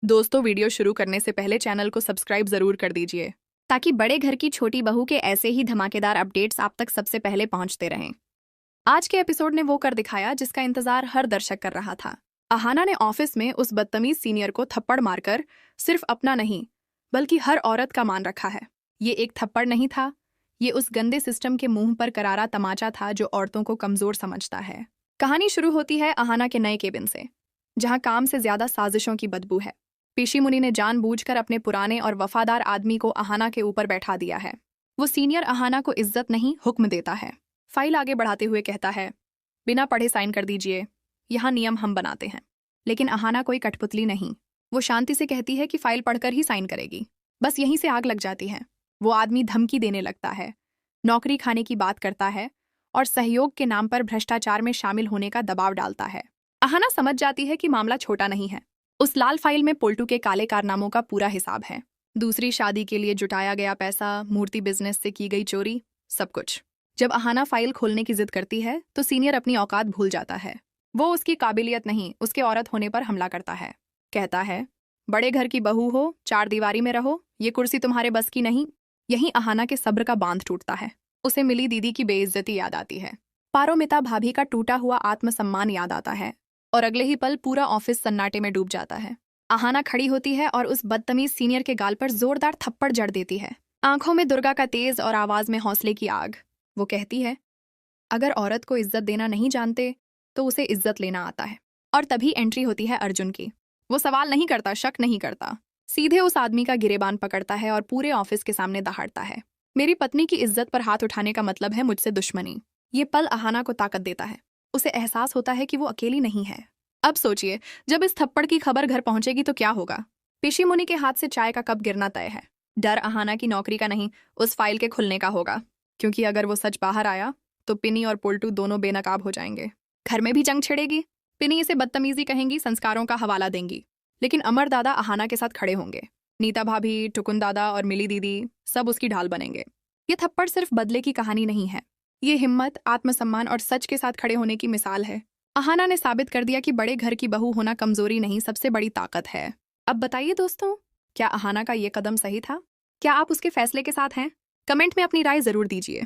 दोस्तों, वीडियो शुरू करने से पहले चैनल को सब्सक्राइब जरूर कर दीजिए ताकि बड़े घर की छोटी बहू के ऐसे ही धमाकेदार अपडेट्स आप तक सबसे पहले पहुंचते रहें। आज के एपिसोड ने वो कर दिखाया जिसका इंतजार हर दर्शक कर रहा था। अहाना ने ऑफिस में उस बदतमीज सीनियर को थप्पड़ मारकर सिर्फ अपना नहीं बल्कि हर औरत का मान रखा है। ये एक थप्पड़ नहीं था, ये उस गंदे सिस्टम के मुंह पर करारा तमाचा था जो औरतों को कमजोर समझता है। कहानी शुरू होती है अहाना के नए केबिन से, जहां काम से ज्यादा साजिशों की बदबू है। पेशी मुनि ने जानबूझकर अपने पुराने और वफादार आदमी को अहाना के ऊपर बैठा दिया है। वो सीनियर अहाना को इज्जत नहीं हुक्म देता है। फाइल आगे बढ़ाते हुए कहता है, बिना पढ़े साइन कर दीजिए, यहाँ नियम हम बनाते हैं। लेकिन अहाना कोई कठपुतली नहीं। वो शांति से कहती है कि फाइल पढ़कर ही साइन करेगी। बस यहीं से आग लग जाती है। वो आदमी धमकी देने लगता है, नौकरी खाने की बात करता है और सहयोग के नाम पर भ्रष्टाचार में शामिल होने का दबाव डालता है। अहाना समझ जाती है कि मामला छोटा नहीं है। उस लाल फाइल में पोल्टू के काले कारनामों का पूरा हिसाब है। दूसरी शादी के लिए जुटाया गया पैसा, मूर्ति बिजनेस से की गई चोरी, सब कुछ। जब अहाना फाइल खोलने की जिद करती है तो सीनियर अपनी औकात भूल जाता है। वो उसकी काबिलियत नहीं, उसके औरत होने पर हमला करता है। कहता है, बड़े घर की बहू हो, चार दीवारी में रहो, ये कुर्सी तुम्हारे बस की नहीं। यहीं अहाना के सब्र का बांध टूटता है। उसे मिली दीदी की बेइज्जती याद आती है। पारोमिता भाभी का टूटा हुआ आत्मसम्मान याद आता है और अगले ही पल पूरा ऑफिस सन्नाटे में डूब जाता है। अहाना खड़ी होती है और उस बदतमीज सीनियर के गाल पर जोरदार थप्पड़ जड़ देती है। आंखों में दुर्गा का तेज और आवाज में हौसले की आग। वो कहती है, अगर औरत को इज्जत देना नहीं जानते तो उसे इज्जत लेना आता है। और तभी एंट्री होती है अर्जुन की। वो सवाल नहीं करता, शक नहीं करता, सीधे उस आदमी का गिरेबान पकड़ता है और पूरे ऑफिस के सामने दहाड़ता है। मेरी पत्नी की इज्जत पर हाथ उठाने का मतलब है मुझसे दुश्मनी। ये पल अहाना को ताकत देता है। उसे एहसास होता है कि वो अकेली नहीं है। अब सोचिए, जब इस थप्पड़ की खबर घर पहुंचेगी तो क्या होगा। पेशी मुनि के हाथ से चाय का कप गिरना तय है। डर अहाना की नौकरी का नहीं, उस फाइल के खुलने का होगा। क्योंकि अगर वो सच बाहर आया तो पिनी और पोल्टू दोनों बेनकाब हो जाएंगे। घर में भी जंग छिड़ेगी। पिनी इसे बदतमीजी कहेंगी, संस्कारों का हवाला देंगी। लेकिन अमर दादा अहाना के साथ खड़े होंगे। नीता भाभी, टुकुन दादा और मिली दीदी सब उसकी ढाल बनेंगे। ये थप्पड़ सिर्फ बदले की कहानी नहीं है, ये हिम्मत, आत्मसम्मान और सच के साथ खड़े होने की मिसाल है। अहाना ने साबित कर दिया कि बड़े घर की बहू होना कमजोरी नहीं, सबसे बड़ी ताकत है। अब बताइए दोस्तों, क्या अहाना का ये कदम सही था? क्या आप उसके फैसले के साथ हैं? कमेंट में अपनी राय जरूर दीजिए।